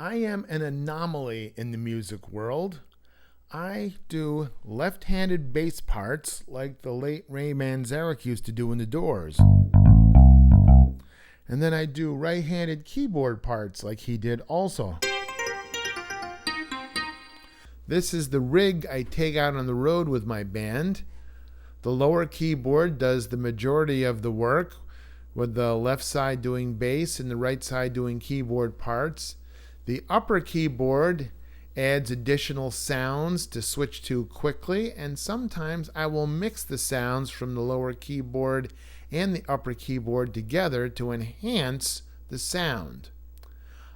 I am an anomaly in the music world. I do left-handed bass parts like the late Ray Manzarek used to do in the Doors. And then I do right-handed keyboard parts like he did also. This is the rig I take out on the road with my band. The lower keyboard does the majority of the work, with the left side doing bass and the right side doing keyboard parts. The upper keyboard adds additional sounds to switch to quickly, and sometimes I will mix the sounds from the lower keyboard and the upper keyboard together to enhance the sound.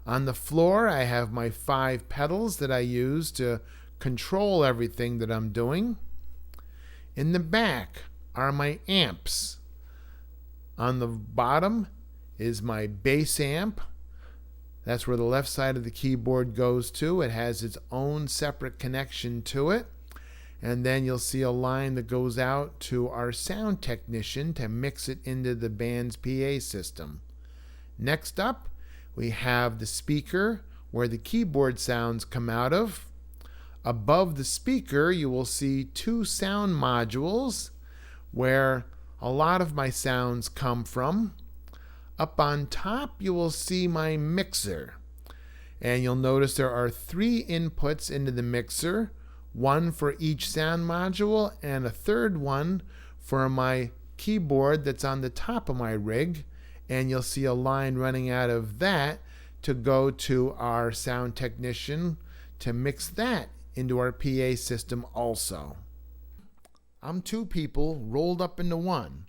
On the floor, I have my 5 pedals that I use to control everything that I'm doing. In the back are my amps. On the bottom is my bass amp. That's where the left side of the keyboard goes to. It has its own separate connection to it. And then you'll see a line that goes out to our sound technician to mix it into the band's PA system. Next up, we have the speaker where the keyboard sounds come out of. Above the speaker, you will see 2 sound modules where a lot of my sounds come from. Up on top, you will see my mixer. And you'll notice there are 3 inputs into the mixer, 1 for each sound module and a third one for my keyboard that's on the top of my rig. And you'll see a line running out of that to go to our sound technician to mix that into our PA system also. I'm 2 people rolled up into one.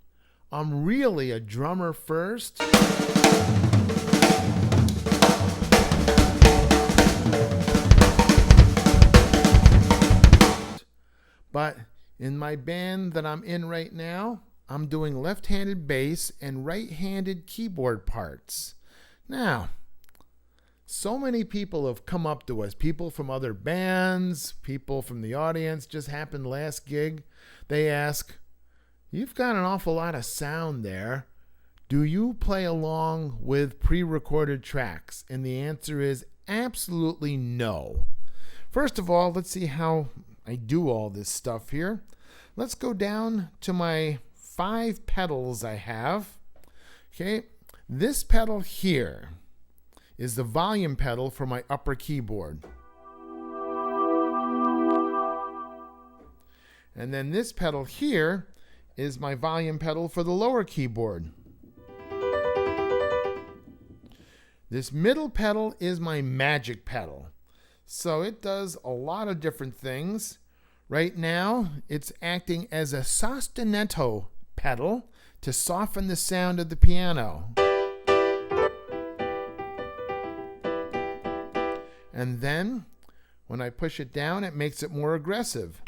I'm really a drummer first. But in my band that I'm in right now, I'm doing left-handed bass and right-handed keyboard parts. Now, so many people have come up to us, people from other bands, people from the audience. Just happened last gig. They ask, "You've got an awful lot of sound there. Do you play along with pre-recorded tracks?" And the answer is absolutely no. First of all, let's see how I do all this stuff here. Let's go down to my 5 pedals I have. Okay, this pedal here is the volume pedal for my upper keyboard. And then this pedal here is my volume pedal for the lower keyboard. This middle pedal is my magic pedal. So it does a lot of different things. Right now, it's acting as a sostenuto pedal to soften the sound of the piano. And then, when I push it down, it makes it more aggressive.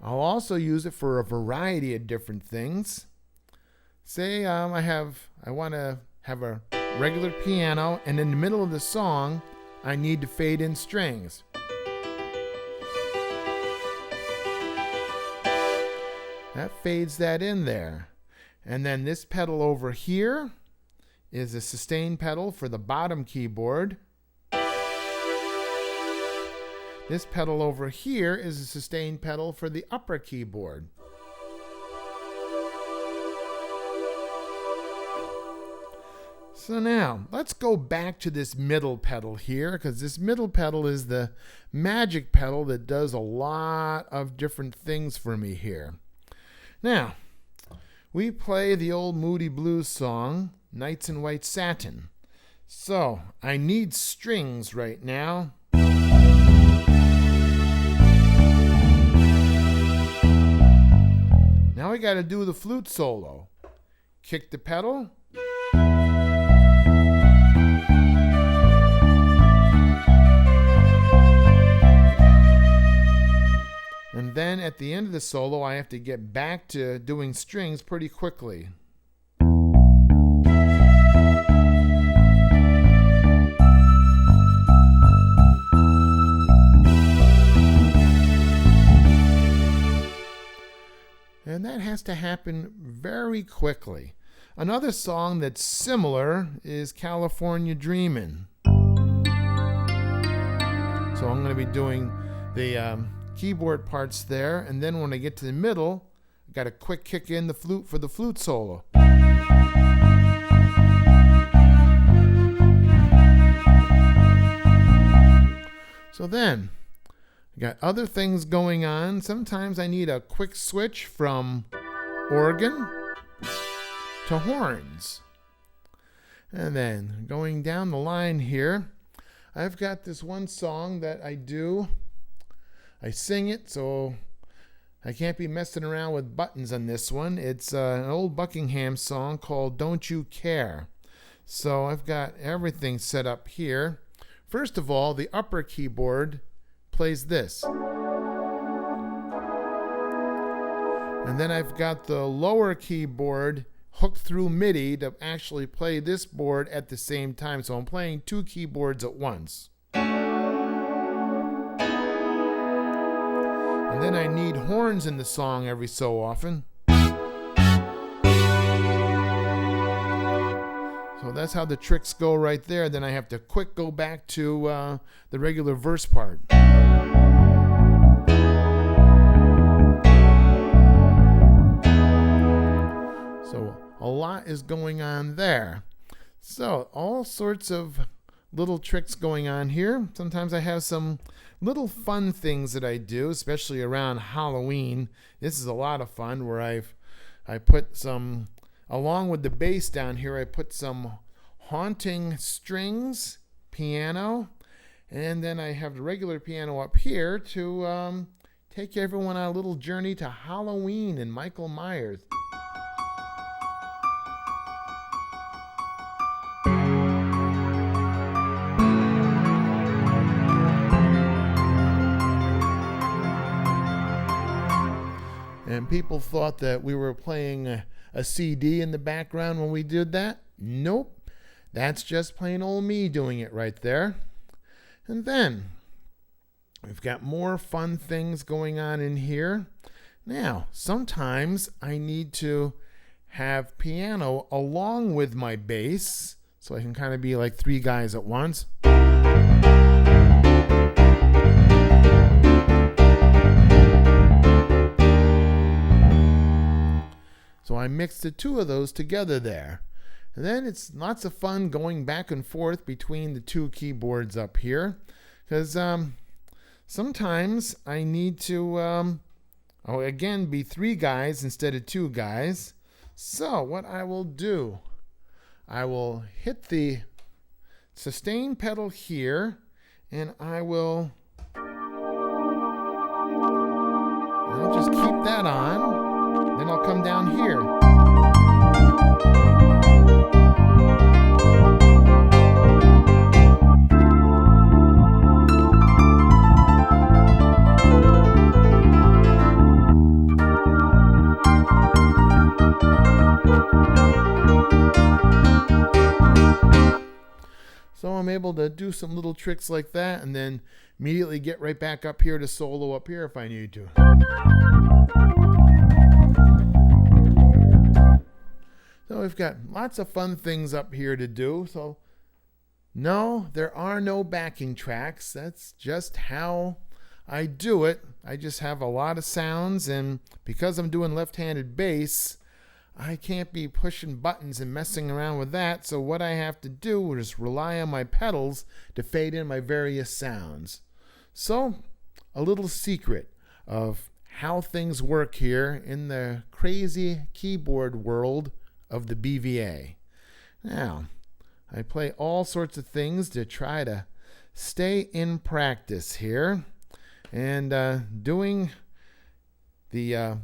I'll also use it for a variety of different things. Say I want to have a regular piano, and in the middle of the song, I need to fade in strings. That fades that in there. And then this pedal over here is a sustain pedal for the bottom keyboard. This pedal over here is a sustain pedal for the upper keyboard. So now, let's go back to this middle pedal here, because this middle pedal is the magic pedal that does a lot of different things for me here. Now, we play the old Moody Blues song, Nights in White Satin. So, I need strings right now. Now I got to do the flute solo. Kick the pedal. And then at the end of the solo, I have to get back to doing strings pretty quickly. And that has to happen very quickly. Another song that's similar is California Dreamin'. So I'm going to be doing the keyboard parts there, and then when I get to the middle, I got a quick kick in the flute for the flute solo. So then, I got other things going on. Sometimes I need a quick switch from organ to horns. And then, going down the line here, I've got this one song that I do. I sing it, so I can't be messing around with buttons on this one. It's an old Buckingham song called Don't You Care. So I've got everything set up here. First of all, the upper keyboard plays this. And then I've got the lower keyboard hooked through MIDI to actually play this board at the same time. So I'm playing two keyboards at once. And then I need horns in the song every so often. So that's how the tricks go right there. Then I have to quick go back to the regular verse part. So a lot is going on there. So all sorts of little tricks going on here. Sometimes I have some little fun things that I do, especially around Halloween. This is a lot of fun where I put some, along with the bass down here, I put some haunting strings, piano, and then I have the regular piano up here to take everyone on a little journey to Halloween and Michael Myers. And people thought that we were playing a CD in the background when we did that. Nope. That's just plain old me doing it right there. And then we've got more fun things going on in here. Now, sometimes I need to have piano along with my bass, so I can kind of be like three guys at once. So I mixed the two of those together there. And then it's lots of fun going back and forth between the two keyboards up here. Because sometimes I need to, again, be three guys instead of two guys. So what I will do, I will hit the sustain pedal here, and I'll just keep that on. Then I'll come down here. So I'm able to do some little tricks like that and then immediately get right back up here to solo up here if I need to. So we've got lots of fun things up here to do. So no, there are no backing tracks. That's just how I do it. I just have a lot of sounds, and because I'm doing left-handed bass, I can't be pushing buttons and messing around with that. So what I have to do is rely on my pedals to fade in my various sounds. So a little secret of how things work here in the crazy keyboard world of the BVA. Now, I play all sorts of things to try to stay in practice here, and doing the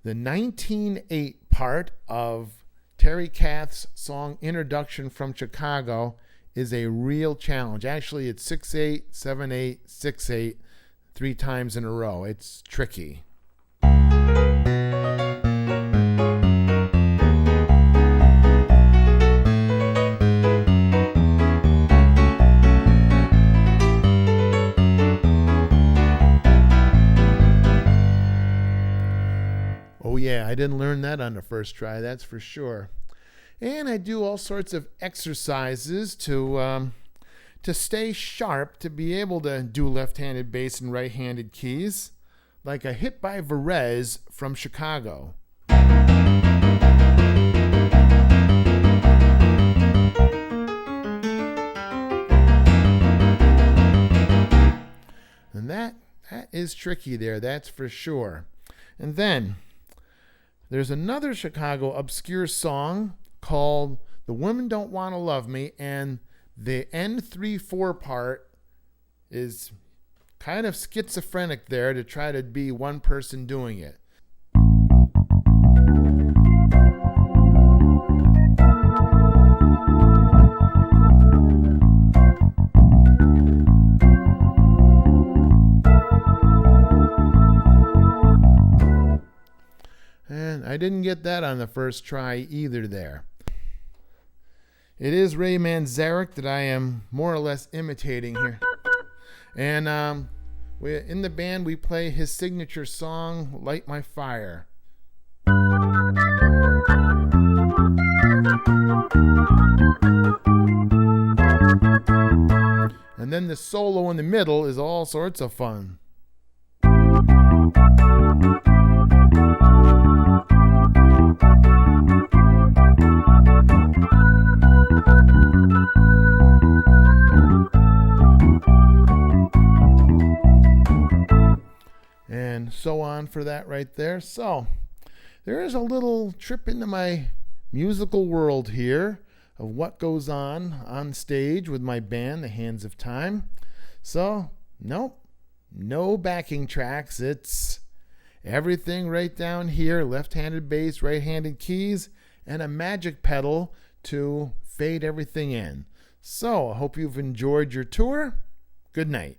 19/8 part of Terry Kath's song Introduction from Chicago is a real challenge. Actually, it's 6/8, 7/8, 6/8, 3 times in a row. It's tricky. Oh yeah, I didn't learn that on the first try, that's for sure. And I do all sorts of exercises to stay sharp, to be able to do left-handed bass and right-handed keys, like a hit by Varese from Chicago. And that is tricky there, that's for sure. And then there's another Chicago obscure song called The Women Don't Want to Love Me, and the N3/4 part is kind of schizophrenic there to try to be one person doing it. And I didn't get that on the first try either there. It is Ray Manzarek that I am more or less imitating here. And in the band, we play his signature song, Light My Fire. And then the solo in the middle is all sorts of fun. And so on for that right there. So there is a little trip into my musical world here of what goes on stage with my band, The Hands of Time. So nope, no backing tracks. It's everything right down here, left-handed bass, right-handed keys, and a magic pedal to fade everything in. So I hope you've enjoyed your tour. Good night.